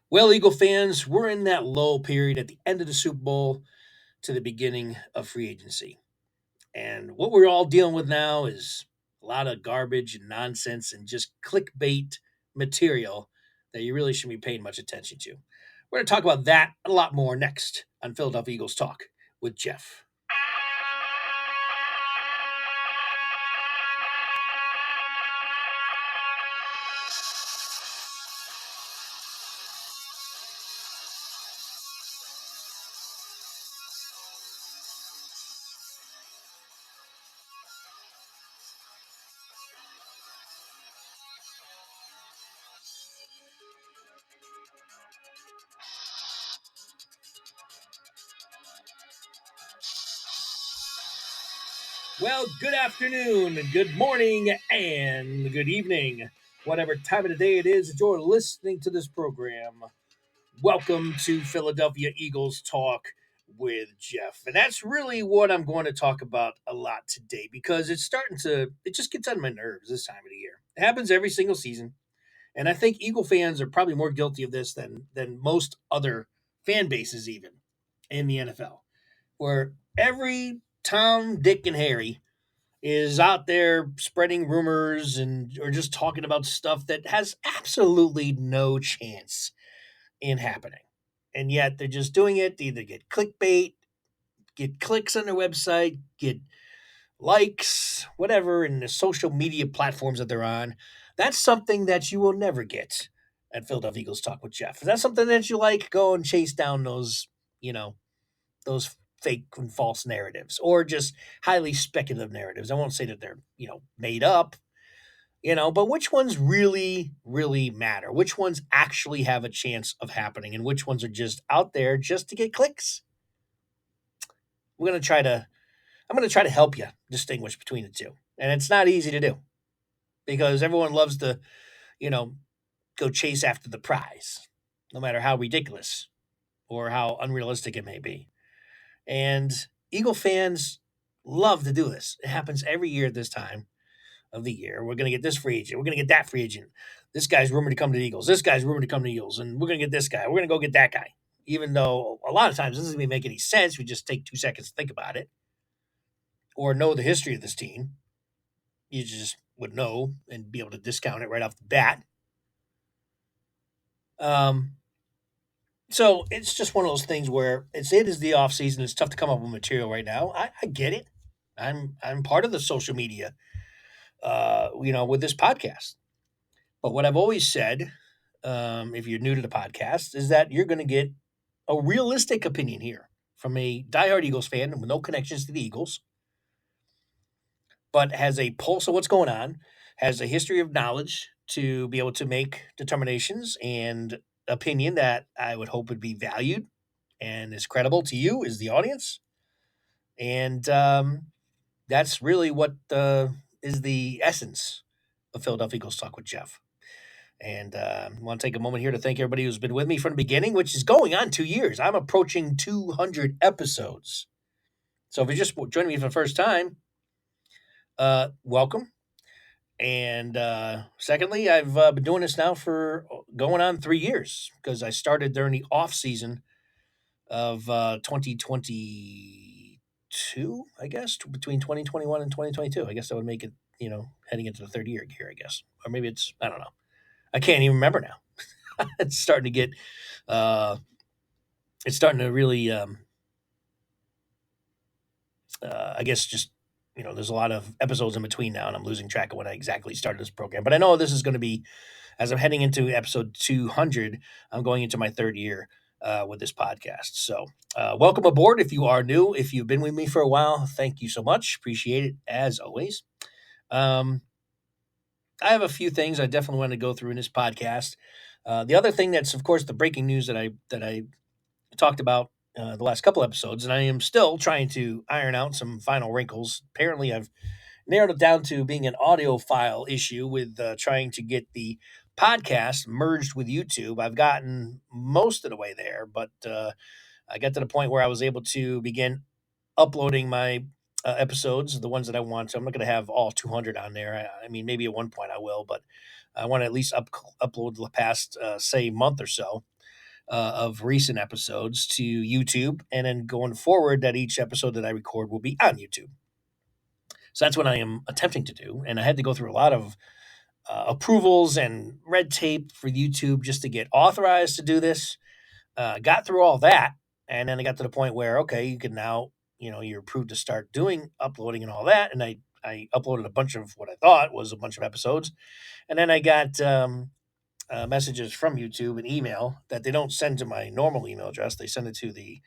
Well, Eagle fans, we're in that lull period at the end of the Super Bowl to the beginning of free agency. And what we're all dealing with now is a lot of garbage and nonsense and just clickbait material that you really shouldn't be paying much attention to. We're going to talk about that and a lot more next on Philadelphia Eagles Talk with Geoff. Well, good afternoon, good morning, and good evening. Whatever time of the day it is that you're listening to this program, welcome to Philadelphia Eagles Talk with Geoff. And that's really what I'm going to talk about a lot today because it just gets on my nerves this time of the year. It happens every single season. And I think Eagle fans are probably more guilty of this than most other fan bases, even in the NFL, where every Tom, Dick, and Harry is out there spreading rumors and or just talking about stuff that has absolutely no chance in happening. And yet they're just doing it to either get clickbait, get clicks on their website, get likes, whatever, in the social media platforms that they're on. That's something that you will never get at Philadelphia Eagles Talk with Geoff. If that's something that you like, go and chase down those fake and false narratives or just highly speculative narratives. I won't say that they're made up, but which ones really matter? Which ones actually have a chance of happening and which ones are just out there just to get clicks? We're going to try to I'm going to try to help you distinguish between the two. And it's not easy to do because everyone loves to, you know, go chase after the prize, no matter how ridiculous or how unrealistic it may be. And Eagle fans love to do this. It happens every year at this time of the year. We're going to get this free agent. We're going to get that free agent. This guy's rumored to come to the Eagles. This guy's rumored to come to the Eagles. And we're going to get this guy. We're going to go get that guy. Even though a lot of times it doesn't even make any sense. We just take 2 seconds to think about it or know the history of this team. You just would know and be able to discount it right off the bat. Um, so it's just one of those things where it is the off season. It's tough to come up with material right now. I get it. I'm part of the social media, with this podcast. But what I've always said, if you're new to the podcast, is that you're going to get a realistic opinion here from a diehard Eagles fan with no connections to the Eagles, but has a pulse of what's going on, has a history of knowledge to be able to make determinations and opinion that I would hope would be valued and is credible to you as the audience. And that's really what is the essence of Philadelphia Eagles Talk with Geoff. And I want to take a moment here to thank everybody who's been with me from the beginning, which is going on 2 years. I'm approaching 200 episodes. So if you're just joining me for the first time, welcome. And secondly, I've been doing this now for going on 3 years because I started during the off season of 2022, I guess, between 2021 and 2022. I guess that would make it, heading into the third year here, I guess. Or maybe I don't know. I can't even remember now. It's starting to get, it's starting to really, I guess, just there's a lot of episodes in between now, and I'm losing track of when I exactly started this program. But I know this is going to be, as I'm heading into episode 200, I'm going into my third year with this podcast. So, welcome aboard if you are new. If you've been with me for a while, thank you so much. Appreciate it as always. I have a few things I definitely want to go through in this podcast. The other thing that's, of course, the breaking news that I talked about the last couple episodes, and I am still trying to iron out some final wrinkles. Apparently, I've narrowed it down to being an audio file issue with trying to get the podcast merged with YouTube. I've gotten most of the way there, but I got to the point where I was able to begin uploading my episodes, the ones that I want. So I'm not going to have all 200 on there. I mean, maybe at one point I will, but I want to at least upload the past, say, month or so. of recent episodes to YouTube, and then going forward, that each episode that I record will be on YouTube. So that's what I am attempting to do, and I had to go through a lot of approvals and red tape for YouTube just to get authorized to do this. Got through all that, and then I got to the point where okay, you can now, you're approved to start doing uploading and all that, and I uploaded a bunch of what I thought was a bunch of episodes, and then I got messages from YouTube and email that they don't send to my normal email address. They send it to the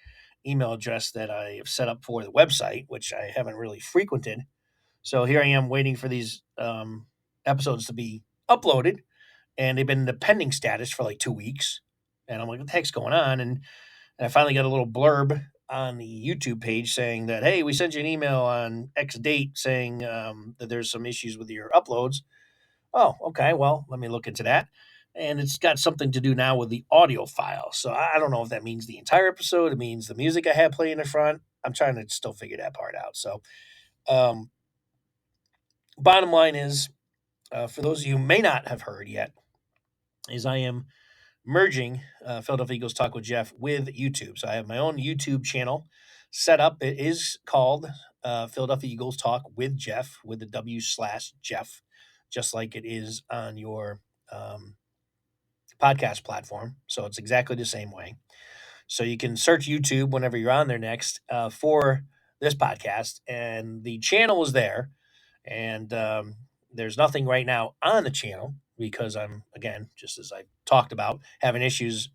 email address that I have set up for the website, which I haven't really frequented. So here I am waiting for these episodes to be uploaded, and they've been in the pending status for like 2 weeks. And I'm like, what the heck's going on? And I finally got a little blurb on the YouTube page saying that, hey, we sent you an email on X date saying that there's some issues with your uploads. Oh, okay. Well, let me look into that. And it's got something to do now with the audio file. So I don't know if that means the entire episode. It means the music I had playing in the front. I'm trying to still figure that part out. So, um, bottom line is, for those of you who may not have heard yet, is I am merging Philadelphia Eagles Talk with Geoff with YouTube. So I have my own YouTube channel set up. It is called Philadelphia Eagles Talk with Geoff, with the W/Jeff, just like it is on your podcast platform. So it's exactly the same way. So you can search YouTube whenever you're on there next for this podcast, and the channel is there. And there's nothing right now on the channel because I'm, again, just as I talked about, having issues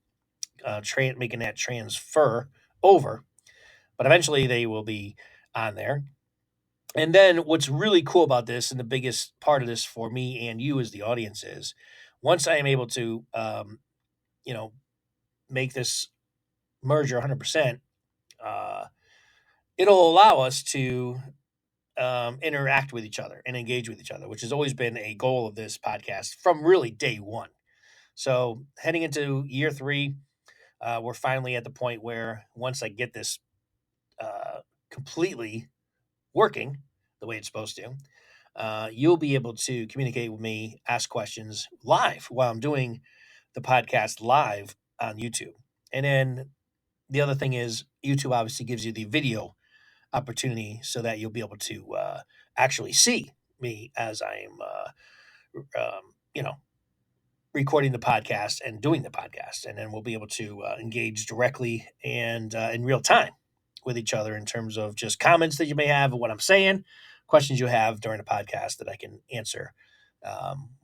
making that transfer over. But eventually they will be on there. And then what's really cool about this, and the biggest part of this for me and you as the audience, is once I am able to, you know, make this merger 100%, uh, it'll allow us to interact with each other and engage with each other, which has always been a goal of this podcast from really day one. So heading into year three, we're finally at the point where once I get this completely working the way it's supposed to, you'll be able to communicate with me, ask questions live while I'm doing the podcast live on YouTube. And then the other thing is, YouTube obviously gives you the video opportunity so that you'll be able to actually see me as I'm, you know, recording the podcast and doing the podcast. And then we'll be able to engage directly and in real time with each other in terms of just comments that you may have of what I'm saying, questions you have during the podcast that I can answer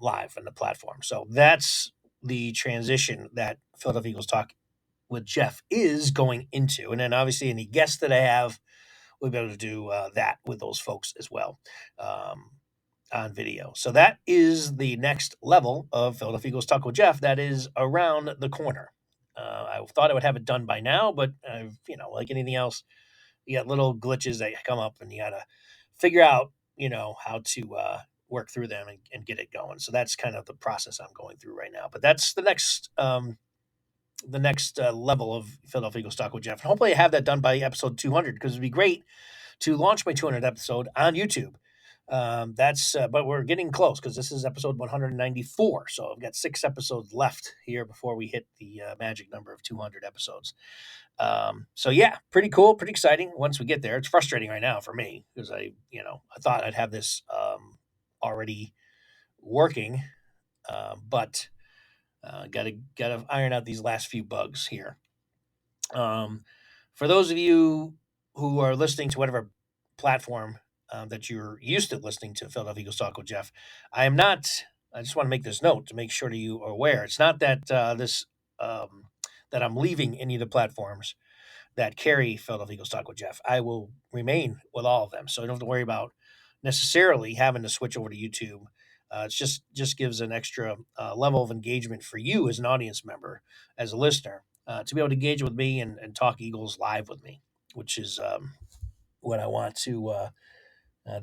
live on the platform. So that's the transition that Philadelphia Eagles Talk with Geoff is going into. And then obviously any guests that I have, we'll be able to do that with those folks as well on video. So that is the next level of Philadelphia Eagles Talk with Geoff. That is around the corner. I thought I would have it done by now, but like anything else, you got little glitches that come up, and you got to figure out, how to work through them and get it going. So that's kind of the process I'm going through right now. But that's the next level of Philadelphia Eagles Talk with Geoff. And hopefully I have that done by episode 200, because it'd be great to launch my 200th episode on YouTube. But we're getting close because this is episode 194. So I've got 6 episodes left here before we hit the magic number of 200 episodes. So yeah, pretty cool, pretty exciting once we get there. It's frustrating right now for me because I thought I'd have this already working, but gotta iron out these last few bugs here. For those of you who are listening to whatever platform that you're used to listening to Philadelphia Eagles Talk with Geoff, I am not. I just want to make this note to make sure that you are aware. It's not that that I'm leaving any of the platforms that carry Philadelphia Eagles Talk with Geoff. I will remain with all of them, so you don't have to worry about necessarily having to switch over to YouTube. It's just gives an extra level of engagement for you as an audience member, as a listener, to be able to engage with me and talk Eagles live with me, which is what I want to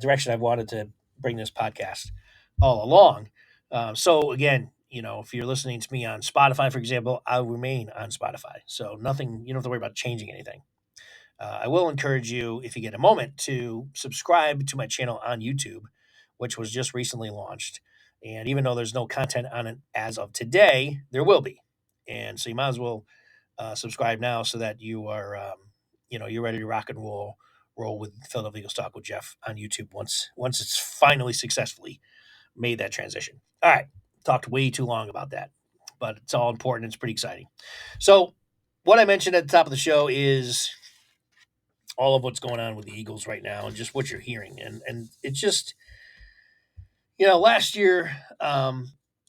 direction I've wanted to bring this podcast all along. So again, if you're listening to me on Spotify, for example, I'll remain on Spotify. So nothing, you don't have to worry about changing anything. I will encourage you, if you get a moment, to subscribe to my channel on YouTube, which was just recently launched. And even though there's no content on it as of today, there will be. And so you might as well Subscribe now so that you are, you're ready to rock and roll with Philadelphia Eagles Talk with Geoff on YouTube once it's finally successfully made that transition. All right, talked way too long about that, but it's all important. It's pretty exciting. So, what I mentioned at the top of the show is all of what's going on with the Eagles right now and just what you're hearing, and it's just last year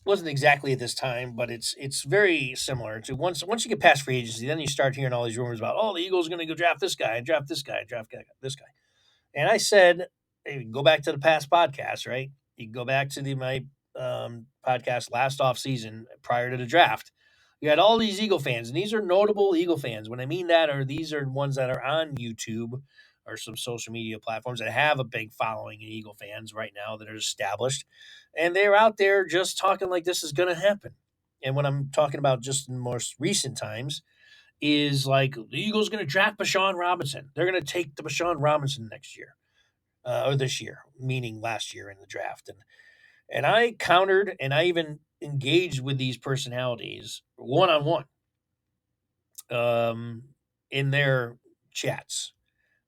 wasn't exactly at this time, but it's very similar to once you get past free agency, then you start hearing all these rumors about the Eagles are going to go draft this guy, draft this guy, this guy. And I said, hey, go back to the past podcast, right? You can go back to my podcast last off season prior to the draft. You had all these Eagle fans, and these are notable Eagle fans. When I mean that, are these are ones that are on YouTube or some social media platforms that have a big following in Eagle fans right now that are established, and they're out there just talking like this is going to happen. And what I'm talking about just in most recent times is like the Eagles going to draft Bashawn Robinson. They're going to take the Bashawn Robinson next year or this year, meaning last year in the draft. And I countered and I even engaged with these personalities one on one in their chats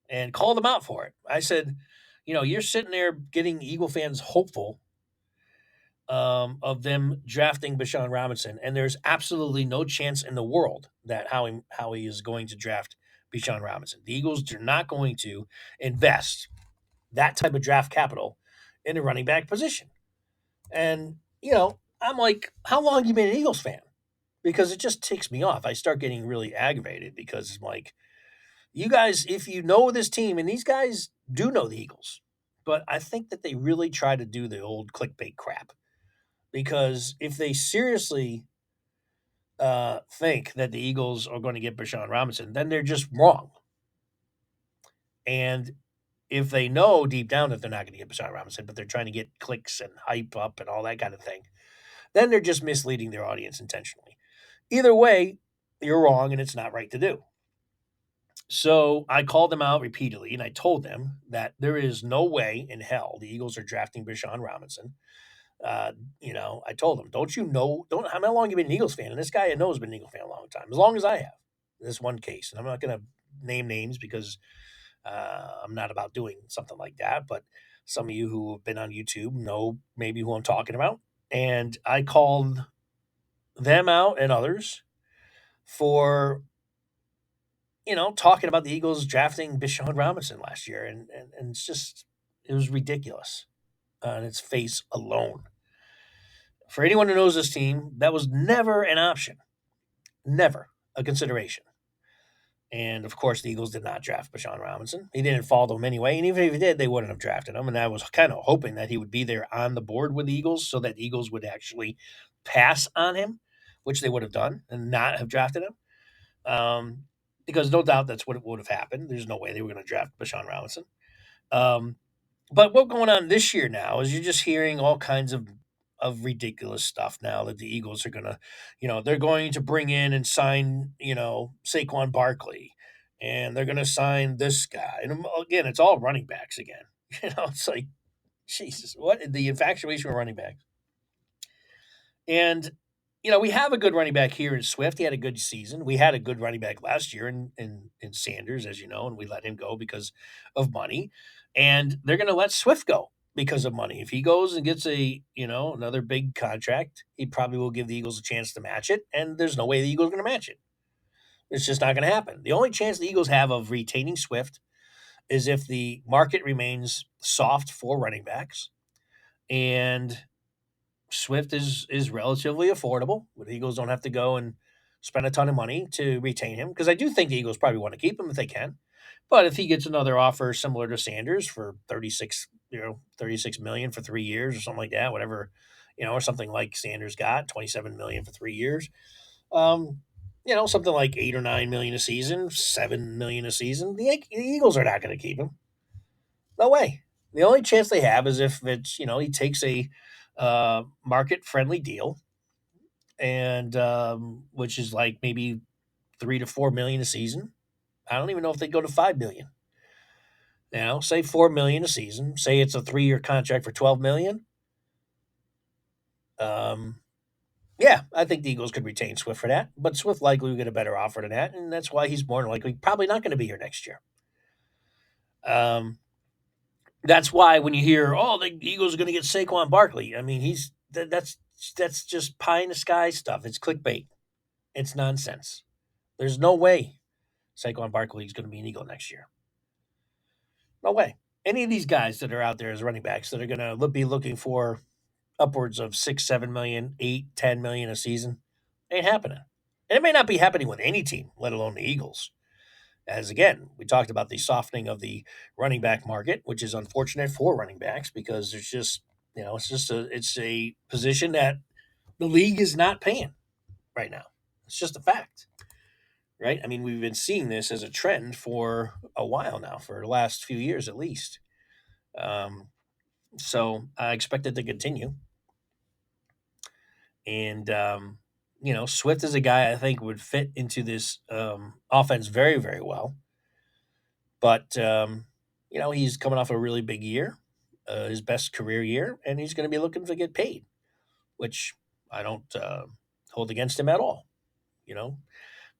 and called them out for it. I said, you're sitting there getting Eagle fans hopeful of them drafting Bashawn Robinson, and there's absolutely no chance in the world that Howie is going to draft Bashawn Robinson. The Eagles are not going to invest that type of draft capital in a running back position. And I'm like, how long have you been an Eagles fan? Because it just ticks me off. I start getting really aggravated because I'm like, you guys, if you know this team, and these guys do know the Eagles, but I think that they really try to do the old clickbait crap. Because if they seriously think that the Eagles are going to get Bashawn Robinson, then they're just wrong. And if they know deep down that they're not going to get Bashawn Robinson, but they're trying to get clicks and hype up and all that kind of thing, then they're just misleading their audience intentionally. Either way, you're wrong and it's not right to do. So I called them out repeatedly and I told them that there is no way in hell the Eagles are drafting Bashawn Robinson. I told him, how long have you been an Eagles fan? And this guy I know has been an Eagles fan a long time, as long as I have. In this one case, and I'm not going to name names because I'm not about doing something like that. But some of you who have been on YouTube know maybe who I'm talking about. And I called them out and others for talking about the Eagles drafting Bashawn Robinson last year, and it was ridiculous on its face alone. For anyone who knows this team, that was never an option, never a consideration. And of course, the Eagles did not draft Bashawn Robinson. He didn't follow them anyway, and even if he did, they wouldn't have drafted him. And I was kind of hoping that he would be there on the board with the Eagles, so that the Eagles would actually pass on him, which they would have done, and not have drafted him. Because no doubt that's what would have happened. There's no way they were going to draft Bashawn Robinson. But what's going on this year now is you're just hearing all kinds of ridiculous stuff now that the Eagles are gonna, they're going to bring in and sign, Saquon Barkley, and they're gonna sign this guy. And again, it's all running backs again. It's like, Jesus, what the infatuation with running backs. And we have a good running back here in Swift. He had a good season. We had a good running back last year in Sanders, as you know, and we let him go because of money. And they're going to let Swift go because of money. If he goes and gets another big contract, he probably will give the Eagles a chance to match it. And there's no way the Eagles are going to match it. It's just not going to happen. The only chance the Eagles have of retaining Swift is if the market remains soft for running backs and Swift is relatively affordable. The Eagles don't have to go and spend a ton of money to retain him because I do think the Eagles probably want to keep him if they can. But if he gets another offer similar to Sanders for 36 million for 3 years or something like that, whatever, or something like Sanders got 27 million for 3 years, something like 8 or 9 million a season, 7 million a season, the Eagles are not going to keep him. No way. The only chance they have is if it's he takes a market friendly deal, and which is like maybe 3 to 4 million a season. I don't even know if they go to 5 million. Say 4 million a season. Say it's a 3-year contract for 12 million. Yeah, I think the Eagles could retain Swift for that, but Swift likely will get a better offer than that, and that's why he's more than likely probably not going to be here next year. Um, that's why when you hear, oh, the Eagles are going to get Saquon Barkley, I mean, that's just pie in the sky stuff. It's clickbait. It's nonsense. There's no way Saquon Barkley is going to be an Eagle next year. No way. Any of these guys that are out there as running backs that are going to be looking for upwards of 6, 7 million, 8, 10 million a season ain't happening. And it may not be happening with any team, let alone the Eagles. As again, we talked about the softening of the running back market, which is unfortunate for running backs because there's just it's a position that the league is not paying right now. It's just a fact, right? I mean, we've been seeing this as a trend for a while now, for the last few years at least. Um, so I expect it to continue. And Swift is a guy I think would fit into this offense very, very well. But he's coming off a really big year, his best career year, and he's going to be looking to get paid, which I don't hold against him at all. You know,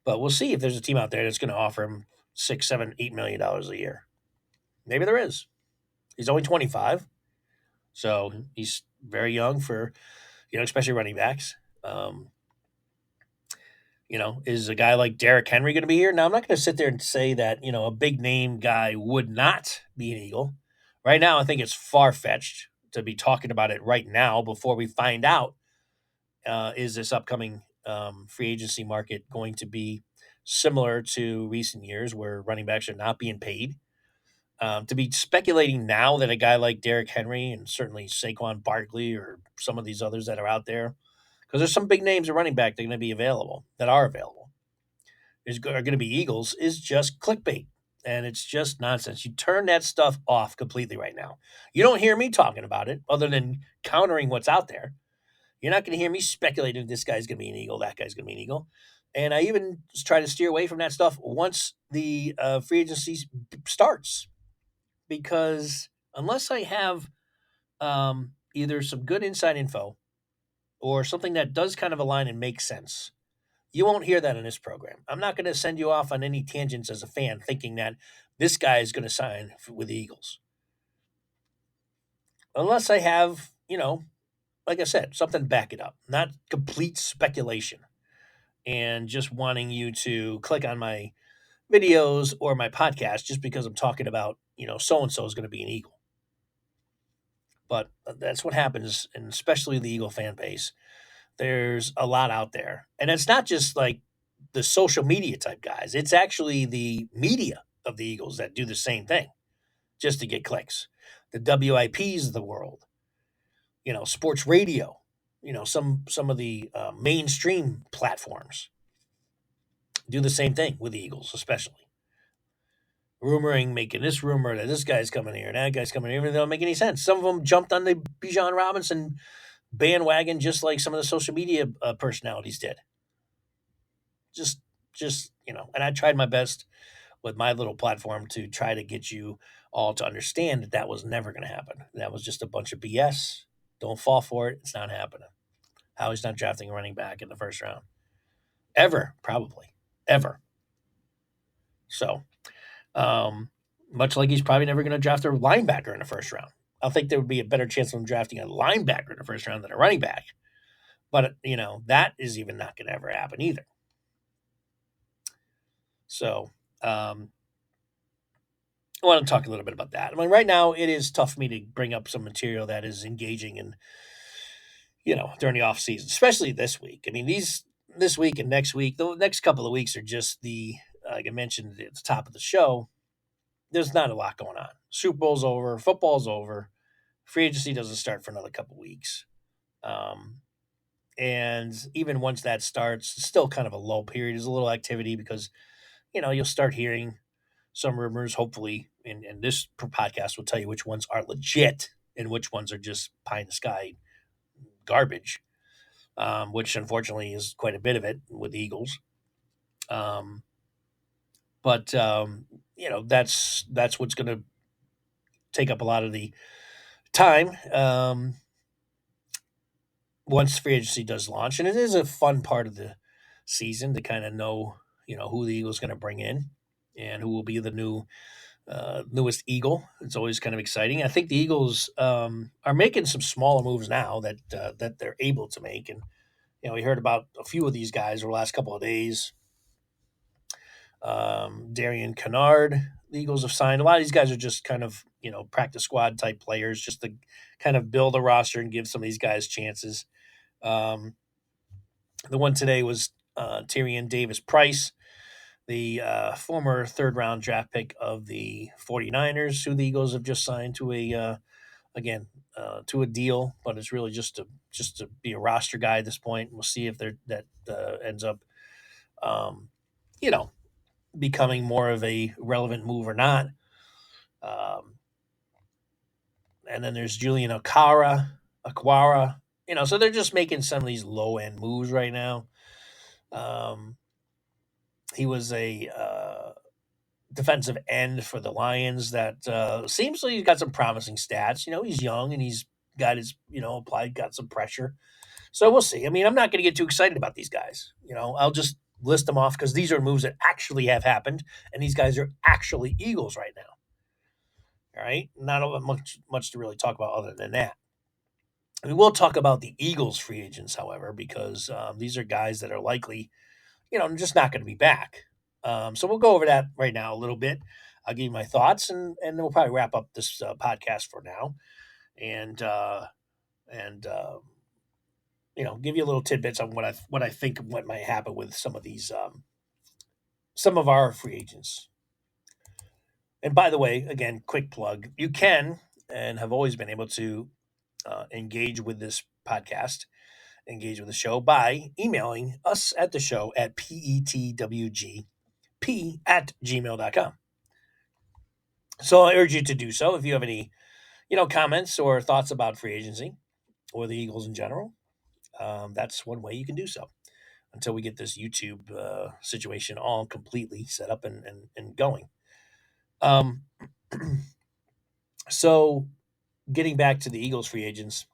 but we'll see if there's a team out there that's going to offer him 6, 7, $8 million a year. Maybe there is. He's only 25, so he's very young for especially running backs. Um, is a guy like Derrick Henry going to be here? Now, I'm not going to sit there and say that, a big name guy would not be an Eagle. Right now, I think it's far fetched to be talking about it right now before we find out is this upcoming free agency market going to be similar to recent years where running backs are not being paid? To be speculating now that a guy like Derrick Henry and certainly Saquon Barkley or some of these others that are out there, because there's some big names of running back that are going to be available, that are available, are going to be Eagles, is just clickbait. And it's just nonsense. You turn that stuff off completely right now. You don't hear me talking about it other than countering what's out there. You're not going to hear me speculating this guy's going to be an Eagle, that guy's going to be an Eagle. And I even try to steer away from that stuff once the free agency starts, because unless I have either some good inside info or something that does kind of align and make sense, you won't hear that in this program. I'm not going to send you off on any tangents as a fan thinking that this guy is going to sign with the Eagles. Unless I have, like I said, something to back it up, not complete speculation and just wanting you to click on my videos or my podcast just because I'm talking about, so and so is going to be an Eagle. But that's what happens, and especially the Eagle fan base. There's a lot out there. And it's not just like the social media type guys, it's actually the media of the Eagles that do the same thing just to get clicks. The WIPs of the world, sports radio, some of the mainstream platforms do the same thing with the Eagles, especially rumoring, making this rumor that this guy's coming here and that guy's coming here. They don't make any sense. Some of them jumped on the Bijan Robinson bandwagon just like some of the social media personalities did. Just, and I tried my best with my little platform to try to get you all to understand that that was never going to happen. That was just a bunch of BS. Don't fall for it. It's not happening. Howie's not drafting a running back in the first round. Ever, probably. Ever. So, much like he's probably never going to draft a linebacker in the first round. I think there would be a better chance of him drafting a linebacker in the first round than a running back. But, that is even not going to ever happen either. So, I want to talk a little bit about that. I mean, right now it is tough for me to bring up some material that is engaging and during the off season, especially this week. I mean, this week and next week, the next couple of weeks are just like I mentioned at the top of the show. There's not a lot going on. Super Bowl's over, football's over, free agency doesn't start for another couple of weeks, and even once that starts, it's still kind of a low period. There's a little activity because you'll start hearing some rumors, hopefully, and this podcast will tell you which ones are legit and which ones are just pie in the sky garbage, which unfortunately is quite a bit of it with the Eagles. Um, but that's what's going to take up a lot of the time once free agency does launch, and it is a fun part of the season to kind of know, who the Eagles going to bring in and who will be the newest Eagle. It's always kind of exciting. I think the Eagles are making some smaller moves now that they're able to make, and we heard about a few of these guys over the last couple of days. Darian Kennard, the Eagles have signed. A lot of these guys are just kind of practice squad type players, just to kind of build a roster and give some of these guys chances. Um, the one today was Tyrion Davis Price, the former third round draft pick of the 49ers, who the Eagles have just signed to again to a deal, but it's really just to be a roster guy at this point. We'll see if that ends up um, you know becoming more of a relevant move or not. Um, and then there's Julian Aquara. So they're just making some of these low end moves right now. Um, he was a defensive end for the Lions that seems like he's got some promising stats. He's young and he's got his, got some pressure. So we'll see. I mean, I'm not going to get too excited about these guys. I'll just list them off because these are moves that actually have happened, and these guys are actually Eagles right now. All right, not much to really talk about other than that. We will talk about the Eagles free agents, however, because these are guys that are likely, just not going to be back. So we'll go over that right now a little bit. I'll give you my thoughts, and then we'll probably wrap up this podcast for now, and and give you a little tidbits on what I think what might happen with some of these some of our free agents. And by the way, again, quick plug: you can and have always been able to engage with this podcast, engage with the show by emailing us at the show at petwgp@gmail.com. So I urge you to do so if you have any, comments or thoughts about free agency or the Eagles in general. That's one way you can do so until we get this YouTube situation all completely set up and going. Um, so getting back to the Eagles free agents,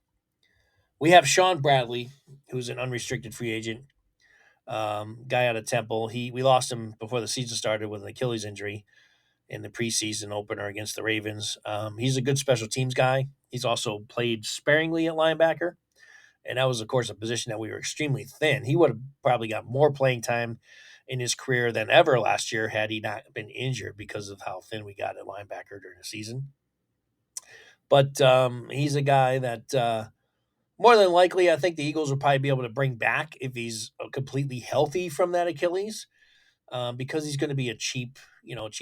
we have Sean Bradley, who's an unrestricted free agent, guy out of Temple. We lost him before the season started with an Achilles injury in the preseason opener against the Ravens. He's a good special teams guy. He's also played sparingly at linebacker, and that was, of course, a position that we were extremely thin. He would have probably got more playing time in his career than ever last year had he not been injured because of how thin we got at linebacker during the season. But he's a guy that more than likely, I think the Eagles will probably be able to bring back if he's completely healthy from that Achilles, because he's going to be a cheap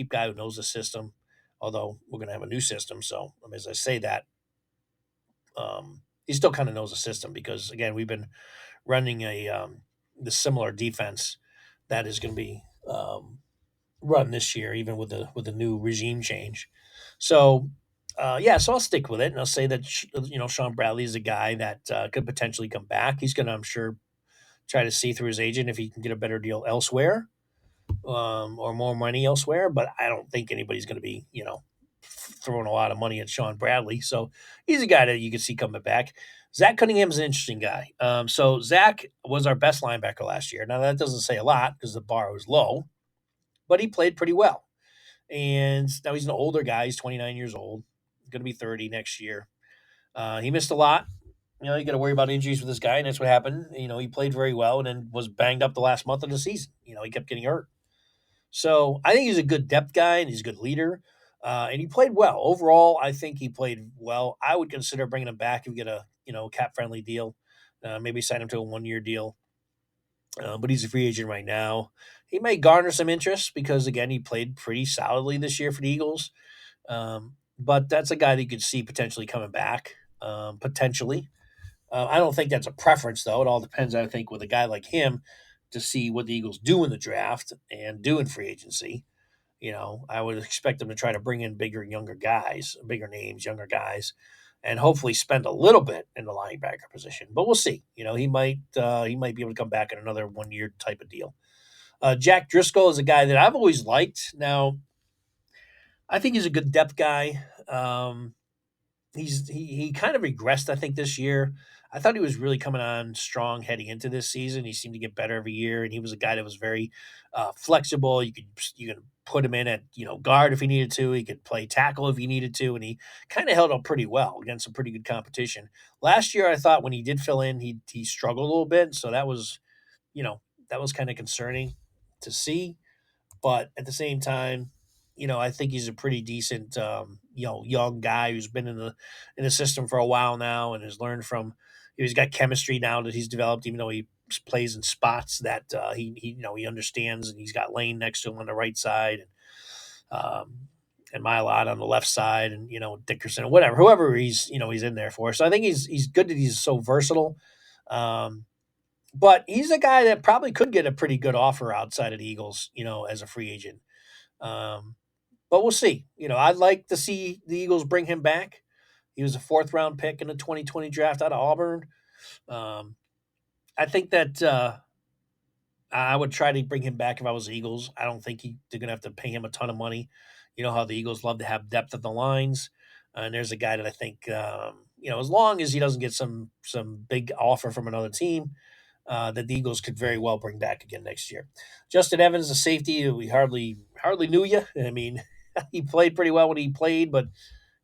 guy who knows the system. Although we're going to have a new system, so as I say that, he still kind of knows the system because again, we've been running the similar defense that is going to be run this year, even with the new regime change. So. So I'll stick with it, and I'll say that Sean Bradley is a guy that could potentially come back. He's going to, I'm sure, try to see through his agent if he can get a better deal elsewhere, or more money elsewhere. But I don't think anybody's going to be, throwing a lot of money at Sean Bradley. So he's a guy that you can see coming back. Zach Cunningham is an interesting guy. So Zach was our best linebacker last year. Now that doesn't say a lot because the bar was low, but he played pretty well. And now he's an older guy. He's 29 years old, going to be 30 next year. He missed a lot. You got to worry about injuries with this guy, and that's what happened. He played very well and then was banged up the last month of the season. He kept getting hurt. So I think he's a good depth guy and he's a good leader. And he played well. Overall, I think he played well. I would consider bringing him back if we get a cap friendly deal. Maybe sign him to a 1 year deal. But he's a free agent right now. He may garner some interest because again he played pretty solidly this year for the Eagles. But that's a guy that you could see potentially coming back. Potentially. I don't think that's a preference, though. It all depends, I think, with a guy like him to see what the Eagles do in the draft and do in free agency. I would expect them to try to bring in bigger, younger guys, bigger names, younger guys, and hopefully spend a little bit in the linebacker position. But we'll see. He might be able to come back in another 1 year type of deal. Jack Driscoll is a guy that I've always liked. Now, I think he's a good depth guy. He kind of regressed, I think, this year. I thought he was really coming on strong heading into this season. He seemed to get better every year, and he was a guy that was very flexible. You could put him in at guard if he needed to. He could play tackle if he needed to, and he kind of held up pretty well against some pretty good competition. Last year, I thought when he did fill in, he struggled a little bit, so you know that was kind of concerning to see. But at the same time, I think he's a pretty decent, young guy who's been in the system for a while now and has learned from. He's got chemistry now that he's developed, even though he plays in spots that he understands, and he's got Lane next to him on the right side, and Milot on the left side, and Dickerson or whatever, whoever he's in there for. So I think he's good that he's so versatile. Um, but he's a guy that probably could get a pretty good offer outside of the Eagles, as a free agent. Um, but we'll see. I'd like to see the Eagles bring him back. He was a fourth round pick in the 2020 draft out of Auburn. Um, I think that I would try to bring him back if I was the Eagles. I don't think they're going to have to pay him a ton of money. You know how the Eagles love to have depth of the lines. And there's a guy that I think, as long as he doesn't get some big offer from another team, that the Eagles could very well bring back again next year. Justin Evans, the safety, we hardly knew you. I mean, he played pretty well when he played, but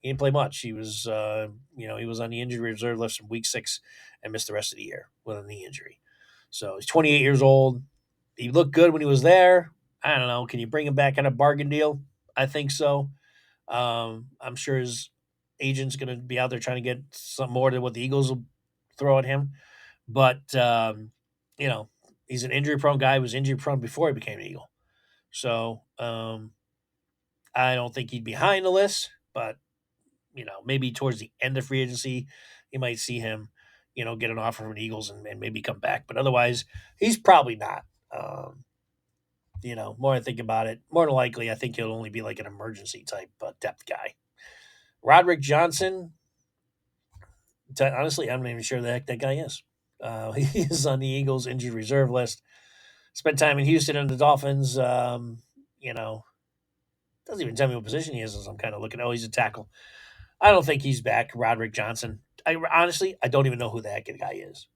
he didn't play much. He was on the injury reserve list from week 6 and missed the rest of the year with a knee injury. So he's 28 years old. He looked good when he was there. I don't know. Can you bring him back on a bargain deal? I think so. I'm sure his agent's going to be out there trying to get some more than what the Eagles will throw at him. But you know, he's an injury prone guy. He was injury prone before he became an Eagle. So I don't think he'd be high in the list, but maybe towards the end of free agency, you might see him, get an offer from the Eagles and maybe come back. But otherwise, he's probably not. More I think about it, more than likely, I think he'll only be like an emergency type depth guy. Roderick Johnson, honestly, I'm not even sure who the heck that guy is. He is on the Eagles injured reserve list. Spent time in Houston and the Dolphins. Doesn't even tell me what position he is as I'm kind of looking. Oh, he's a tackle. I don't think he's back. Roderick Johnson. I don't even know who the heck the guy is.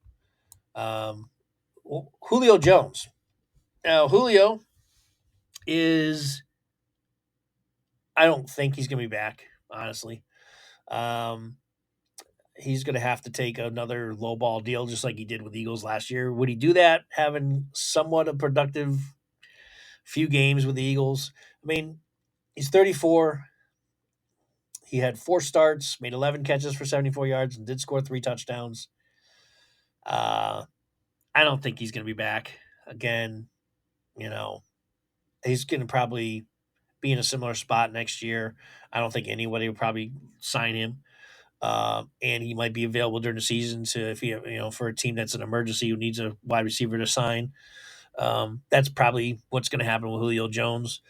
Um, Julio Jones. Now, Julio is. I don't think he's going to be back. Honestly, um, he's going to have to take another low ball deal, just like he did with Eagles last year. Would he do that? Having somewhat a productive few games with the Eagles. I mean, he's 34. He had 4 starts, made 11 catches for 74 yards, and did score 3 touchdowns. Uh, I don't think he's going to be back again. You know, he's going to probably be in a similar spot next year. I don't think anybody would probably sign him. And he might be available during the season to if for a team that's an emergency who needs a wide receiver to sign. That's probably what's going to happen with Julio Jones.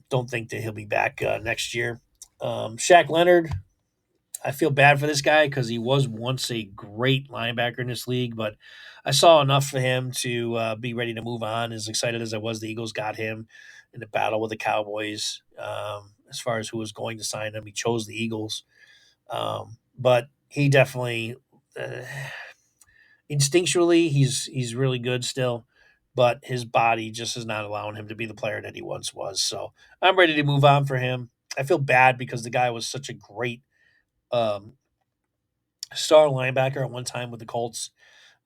Don't think that he'll be back next year. Shaq Leonard, I feel bad for this guy because he was once a great linebacker in this league, but I saw enough for him to be ready to move on. As excited as I was, the Eagles got him in the battle with the Cowboys. As far as who was going to sign him, he chose the Eagles. But he definitely, instinctually, he's really good still, but his body just is not allowing him to be the player that he once was. So I'm ready to move on for him. I feel bad because the guy was such a great um, star linebacker at one time with the Colts.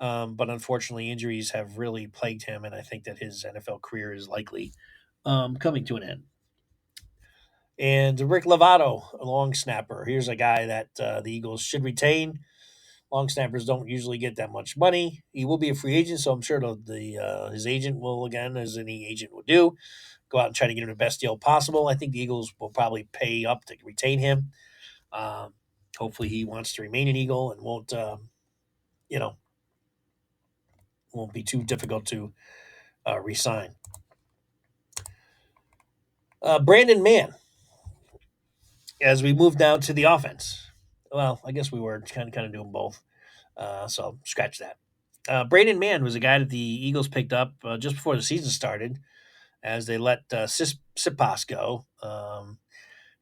But unfortunately, injuries have really plagued him, and I think that his NFL career is likely coming to an end. And Rick Lovato, a long snapper. Here's a guy that the Eagles should retain. Long snappers don't usually get that much money. He will be a free agent, so I'm sure his agent will, again, as any agent would do, go out and try to get him the best deal possible. I think the Eagles will probably pay up to retain him. Um, Hopefully, he wants to remain an Eagle and you know, won't be too difficult to resign. Brandon Mann, as we move down to the offense. Well, I guess we were kind of doing both. So scratch that. Brandon Mann was a guy that the Eagles picked up just before the season started, as they let Sipas go.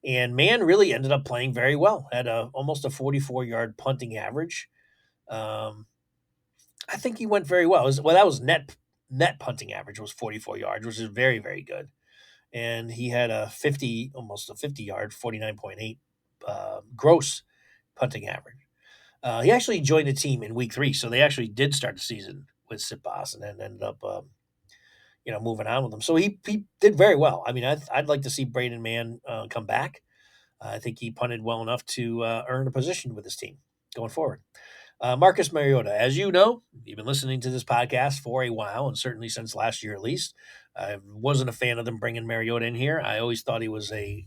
And Mann really ended up playing very well. Had almost a 44-yard punting average. Um, I think he went very well. That was net punting average was 44 yards, which is very very good, and he had a 50 almost a 50-yard 49.8 gross punting average. He actually joined the team in week 3, so they actually did start the season with Sipos and then ended up moving on with him. So he did very well. I mean, I'd like to see Braden Mann come back. I think he punted well enough to earn a position with his team going forward. Marcus Mariota, as you know, you've been listening to this podcast for a while, and certainly since last year at least. I wasn't a fan of them bringing Mariota in here. I always thought he was a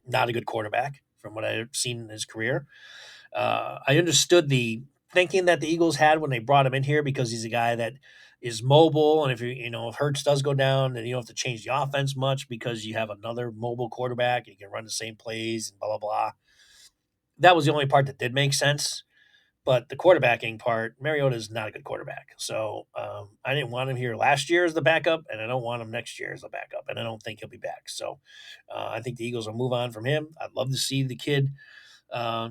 not a good quarterback from what I've seen in his career. I understood the thinking that the Eagles had when they brought him in here because he's a guy that is mobile, and if Hurts does go down, then you don't have to change the offense much because you have another mobile quarterback and you can run the same plays and blah blah blah. That was the only part that did make sense. But the quarterbacking part, Mariota is not a good quarterback. So I didn't want him here last year as the backup, and I don't want him next year as the backup, and I don't think he'll be back. So I think the Eagles will move on from him. I'd love to see the kid, uh,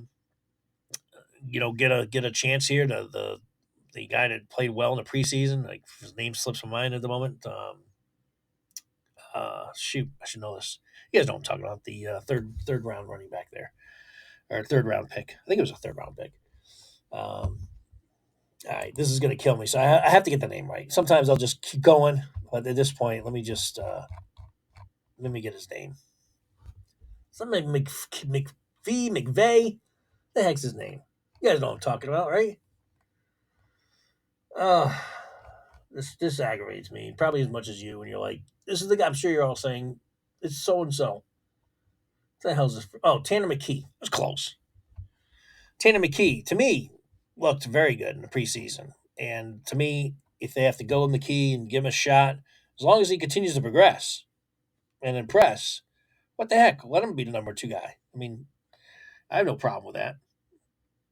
get a chance here. The guy that played well in the preseason, like his name slips my mind at the moment. Shoot, I should know this. You guys know what I'm talking about. The third round running back there, or third round pick. I think it was a third round pick. All right, this is going to kill me, so I have to get the name right. Sometimes I'll just keep going, but at this point, let me get his name. Something like McVeigh. The heck's his name? You guys know what I'm talking about, right? Uh, this aggravates me probably as much as you. And you're like, this is the guy. I'm sure you're all saying it's so and so. What the hell's this? Oh, Tanner McKee. It was close. Tanner McKee, to me, looked very good in the preseason. And to me, if they have to go in the key and give him a shot, as long as he continues to progress and impress, what the heck? Let him be the number 2 guy. I mean, I have no problem with that.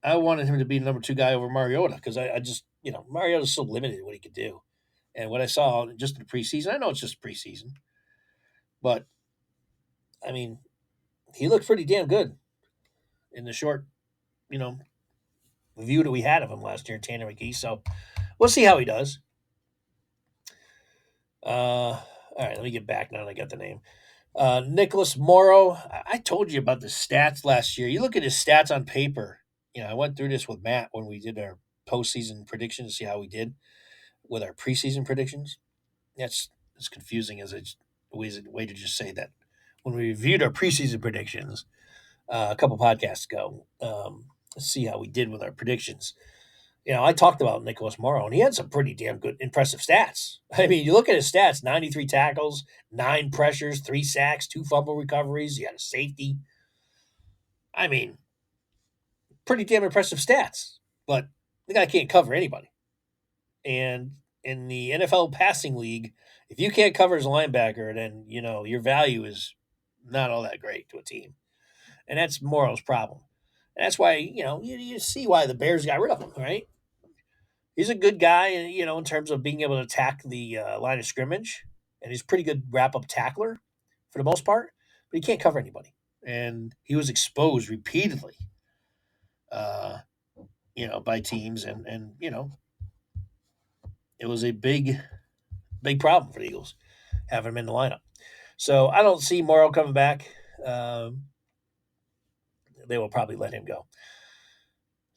I wanted him to be the number 2 guy over Mariota because I just, Mariota's so limited in what he could do. And what I saw just in the preseason, I know it's just preseason, but I mean, he looked pretty damn good in the short, you know, view that we had of him last year, Tanner McKee. So we'll see how he does. All right, let me get back now that I got the name. Nicholas Morrow. I told you about the stats last year. You look at his stats on paper. I went through this with Matt when we did our postseason predictions to see how we did with our preseason predictions. That's as confusing as it's way to just say that. When we reviewed our preseason predictions a couple podcasts ago, let's see how we did with our predictions. I talked about Nicholas Morrow, and he had some pretty damn good, impressive stats. I mean, you look at his stats: 93 tackles, 9 pressures, 3 sacks, 2 fumble recoveries. He had a safety. I mean, pretty damn impressive stats. But the guy can't cover anybody. And in the NFL passing league, if you can't cover as a linebacker, then your value is not all that great to a team, and that's Morrow's problem. And that's why you see why the Bears got rid of him, right? He's a good guy, in terms of being able to attack the line of scrimmage, and he's a pretty good wrap up tackler for the most part, but he can't cover anybody. And he was exposed repeatedly, uh, by teams, and it was a big problem for the Eagles having him in the lineup. So I don't see Morrow coming back. Um, they will probably let him go.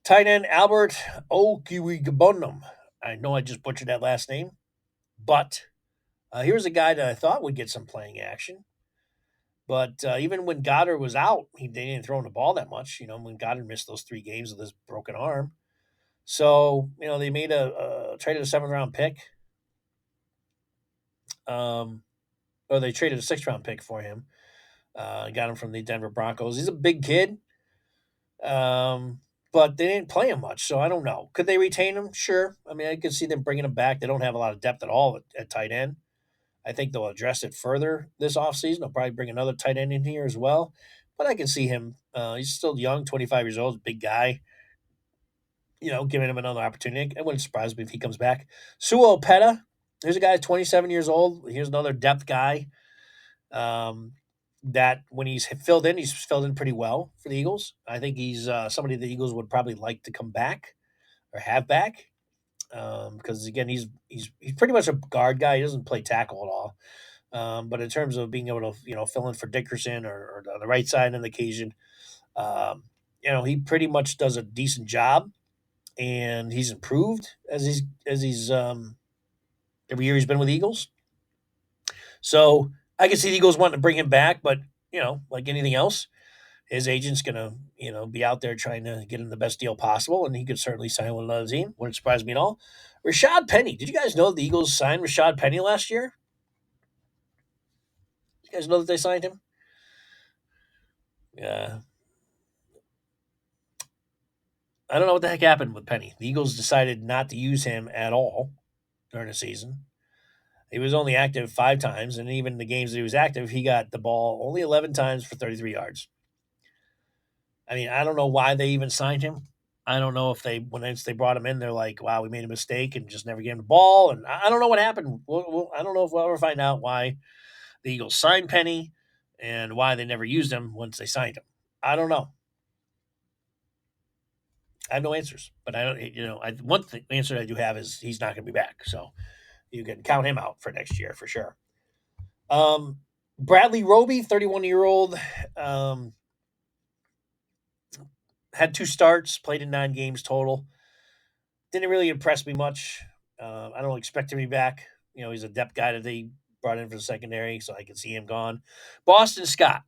Tight end Albert Okwuegbunam. I know I just butchered that last name, but here's a guy that I thought would get some playing action. But even when Goddard was out, they didn't throw him the ball that much. When Goddard missed those 3 games with his broken arm. So, they made a traded a 7th round pick. Or they traded a 6th round pick for him. Got him from the Denver Broncos. He's a big kid. But they didn't play him much, so I don't know. Could they retain him? Sure. I mean, I could see them bringing him back. They don't have a lot of depth at all at tight end. I think they'll address it further this offseason. They'll probably bring another tight end in here as well. But I can see him. He's still young, 25 years old, big guy. Giving him another opportunity. It wouldn't surprise me if he comes back. Sua Opeta, here's a guy 27 years old. Here's another depth guy. That when he's filled in pretty well for the Eagles. I think he's somebody the Eagles would probably like to come back. or halfback. Because again, he's pretty much a guard guy. He doesn't play tackle at all. But in terms of being able to fill in for Dickerson or on the right side on occasion, um, he pretty much does a decent job, and he's improved as he's every year he's been with the Eagles. So I can see the Eagles wanting to bring him back, but like anything else, his agent's gonna be out there trying to get him the best deal possible, and he could certainly sign with another team. Wouldn't surprise me at all. Rashad Penny. Did you guys know the Eagles signed Rashad Penny last year? You guys know that they signed him? Yeah. I don't know what the heck happened with Penny. The Eagles decided not to use him at all during the season. He was only active 5 times, and even the games that he was active, he got the ball only 11 times for 33 yards. I mean, I don't know why they even signed him. I don't know if they brought him in, they're like, "Wow, we made a mistake and just never gave him the ball." And I don't know what happened. I don't know if we'll ever find out why the Eagles signed Penny and why they never used him once they signed him. I don't know. I have no answers, but I don't. One answer I do have is he's not going to be back, so you can count him out for next year for sure. Um, Bradley Roby, 31-year-old, um, had 2 starts, played in 9 games total. Didn't really impress me much. I don't expect him to be back. He's a depth guy that they brought in for the secondary, so I can see him gone. Boston Scott.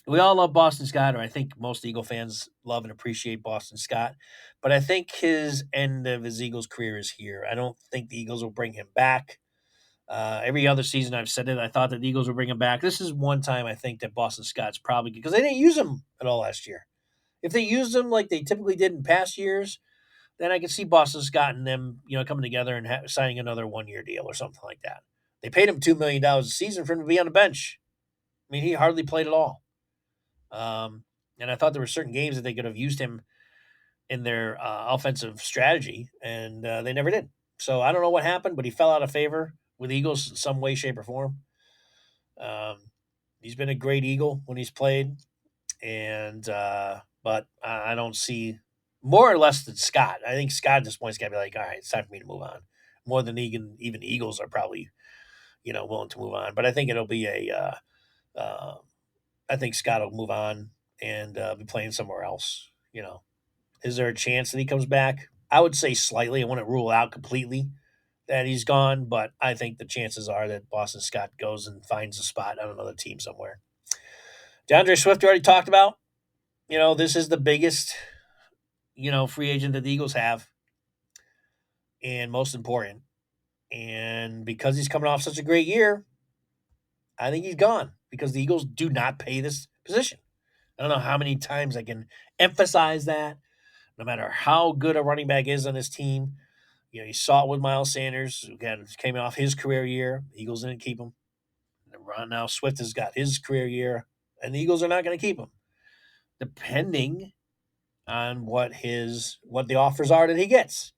We all love Boston Scott, or I think most Eagle fans love and appreciate Boston Scott. But I think his end of his Eagles career is here. I don't think the Eagles will bring him back. Every other season I've said it, I thought that the Eagles would bring him back. This is one time I think that Boston Scott's probably because they didn't use him at all last year. If they used him like they typically did in past years, then I could see Boston Scott and them, coming together and signing another 1-year deal or something like that. They paid him $2 million a season for him to be on the bench. I mean, he hardly played at all. And I thought there were certain games that they could have used him in their offensive strategy, and they never did. So I don't know what happened, but he fell out of favor with Eagles in some way, shape, or form. Um, he's been a great Eagle when he's played, and but I don't see more or less than Scott. I think Scott at this point is got to be like, all right, it's time for me to move on. More than even the Eagles are probably willing to move on. But I think it'll be I think Scott will move on and be playing somewhere else. Is there a chance that he comes back? I would say slightly. I wouldn't rule out completely that he's gone, but I think the chances are that Boston Scott goes and finds a spot on another team somewhere. DeAndre Swift, you already talked about. This is the biggest, free agent that the Eagles have, and most important. And because he's coming off such a great year, I think he's gone because the Eagles do not pay this position. I don't know how many times I can emphasize that. No matter how good a running back is on his team, you saw it with Miles Sanders, who came off his career year. The Eagles didn't keep him. And now Swift has got his career year, and the Eagles are not going to keep him, depending on what the offers are that he gets.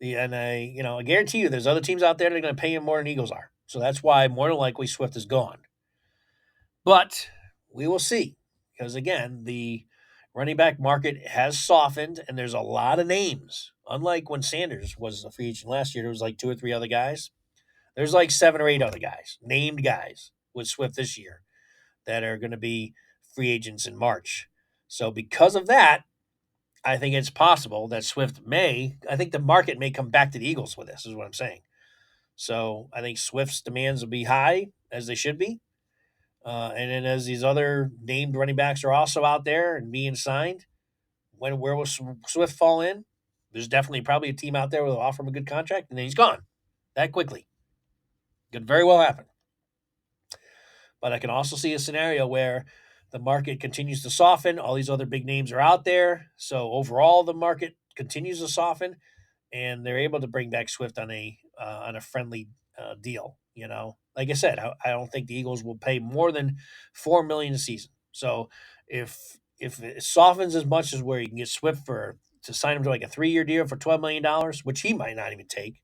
And I guarantee you, there's other teams out there that are going to pay him more than Eagles are. So that's why more than likely Swift is gone. But we will see, because again, the running back market has softened, and there's a lot of names. Unlike when Sanders was a free agent last year, there was like 2 or 3 other guys. There's like 7 or 8 other guys, named guys, with Swift this year that are going to be free agents in March. So because of that, I think it's possible that I think the market may come back to the Eagles with this, is what I'm saying. So I think Swift's demands will be high, as they should be. And then as these other named running backs are also out there and being signed, where will Swift fall in? There's definitely probably a team out there will offer him a good contract, and then he's gone that quickly. Could very well happen. But I can also see a scenario where the market continues to soften. All these other big names are out there. So overall, the market continues to soften, and they're able to bring back Swift on a friendly deal. Like I said, I don't think the Eagles will pay more than $4 million a season. So if it softens as much as where you can get Swift to sign him to like a 3-year deal for $12 million, which he might not even take.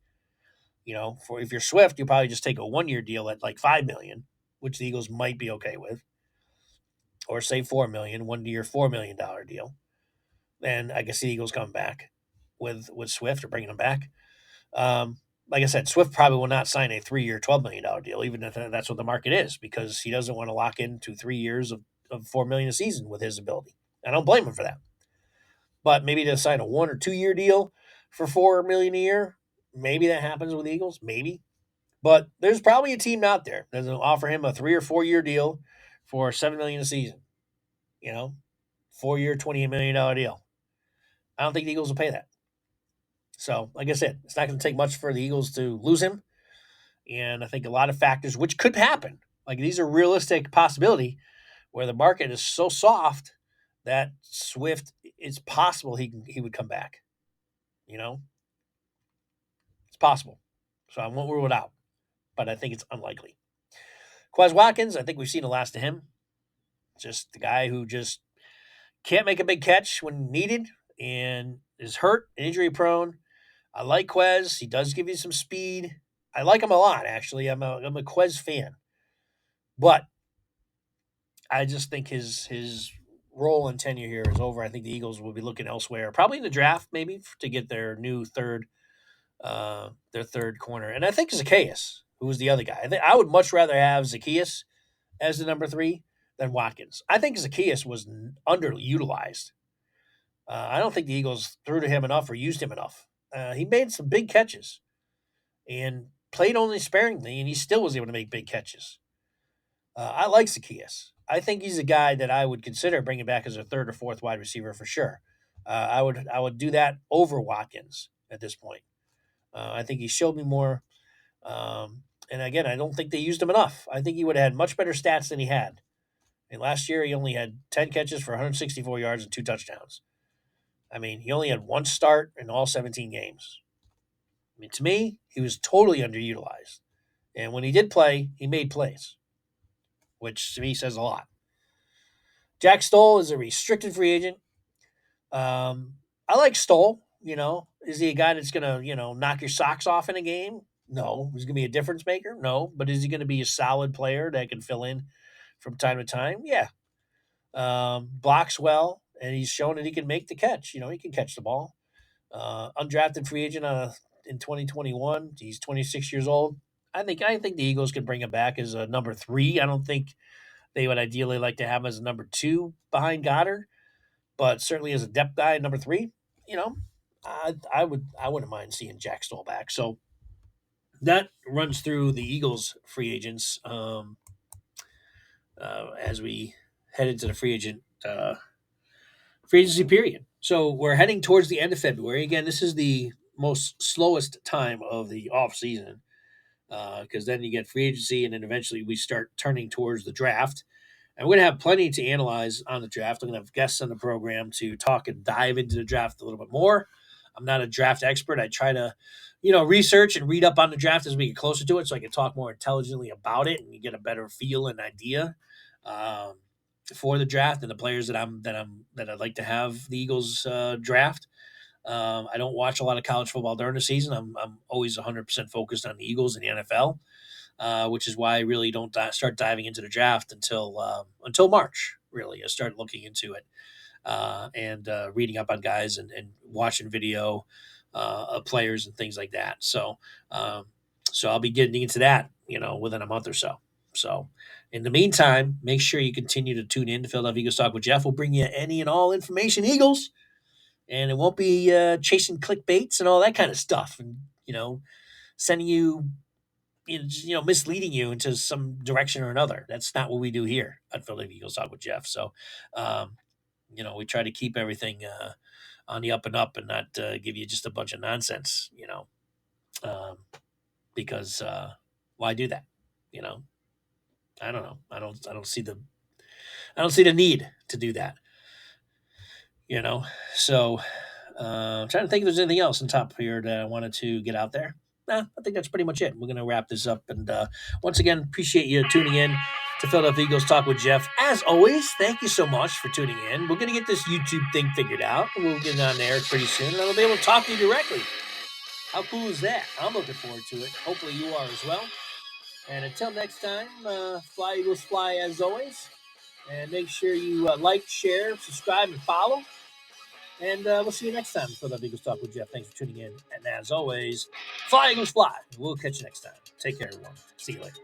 For if you're Swift, you probably just take a 1-year deal at like $5 million, which the Eagles might be okay with, or say $4 million, 1 year $4 million deal. And I can see the Eagles come back. with Swift or bringing him back. Like I said, Swift probably will not sign a 3-year, $12 million deal, even if that's what the market is, because he doesn't want to lock into 3 years of $4 million a season with his ability. I don't blame him for that. But maybe to sign a 1 or 2 year deal for $4 million a year, maybe that happens with the Eagles, maybe. But there's probably a team out there that will offer him a 3 or 4 year deal for $7 million a season. 4-year, $28 million deal. I don't think the Eagles will pay that. So, like I said, it's not going to take much for the Eagles to lose him. And I think a lot of factors, which could happen, like these are realistic possibility where the market is so soft that Swift, it's possible he would come back. It's possible. So I won't rule it out, but I think it's unlikely. Quez Watkins, I think we've seen the last of him. Just the guy who just can't make a big catch when needed and is hurt, injury prone. I like Quez. He does give you some speed. I like him a lot, actually. I'm a Quez fan. But I just think his role and tenure here is over. I think the Eagles will be looking elsewhere, probably in the draft, maybe to get their new third corner. And I think Zacchaeus, who was the other guy. I would much rather have Zacchaeus as the number 3 than Watkins. I think Zacchaeus was underutilized. I don't think the Eagles threw to him enough or used him enough. He made some big catches and played only sparingly, and he still was able to make big catches. I like Zacchaeus. I think he's a guy that I would consider bringing back as a 3rd or 4th wide receiver for sure. I would do that over Watkins at this point. I think he showed me more. And again, I don't think they used him enough. I think he would have had much better stats than he had. And last year, he only had 10 catches for 164 yards and 2 touchdowns. I mean, he only had 1 start in all 17 games. I mean, to me, he was totally underutilized. And when he did play, he made plays, which to me says a lot. Jack Stoll is a restricted free agent. I like Stoll. Is he a guy that's going to, knock your socks off in a game? No. Is he going to be a difference maker? No. But is he going to be a solid player that can fill in from time to time? Yeah. Blocks well, and he's shown that he can make the catch. He can catch the ball. Undrafted free agent in 2021. He's 26 years old. I think the Eagles could bring him back as a number 3. I don't think they would ideally like to have him as a number 2 behind Goddard, but certainly as a depth guy, number 3. I wouldn't mind seeing Jack Stoll back. So that runs through the Eagles free agents as we head into the free agency period. So we're heading towards the end of February. Again, this is the most slowest time of the off season because then you get free agency, and then eventually we start turning towards the draft. And we're going to have plenty to analyze on the draft. I'm going to have guests on the program to talk and dive into the draft a little bit more. I'm not a draft expert. I try to, research and read up on the draft as we get closer to it, so I can talk more intelligently about it and you get a better feel and idea for the draft and the players that I'd like to have the Eagles draft. I don't watch a lot of college football during the season. I'm always 100% focused on the Eagles and the NFL. Which is why I really don't start diving into the draft until March. Really, I start looking into it and reading up on guys and watching video of players and things like that. So I'll be getting into that, within a month or so. So, in the meantime, make sure you continue to tune in to Philadelphia Eagles Talk with Geoff. We'll bring you any and all information Eagles, and it won't be chasing clickbaits and all that kind of stuff, and sending you. Misleading you into some direction or another. That's not what we do here at Philadelphia Eagles Talk with Geoff. So, we try to keep everything on the up and up and not give you just a bunch of nonsense, because why do that? I don't know. I don't see the need to do that. So I'm trying to think if there's anything else on top here that I wanted to get out there. I think that's pretty much it. We're going to wrap this up. And once again, appreciate you tuning in to Philadelphia Eagles Talk with Geoff. As always, thank you so much for tuning in. We're going to get this YouTube thing figured out. And we'll get it on there pretty soon. And I'll be able to talk to you directly. How cool is that? I'm looking forward to it. Hopefully you are as well. And until next time, fly Eagles fly as always. And make sure you like, share, subscribe, and follow. And we'll see you next time. Philadelphia Eagles Talk with Geoff. Thanks for tuning in. And as always, fly Eagles fly. We'll catch you next time. Take care, everyone. See you later.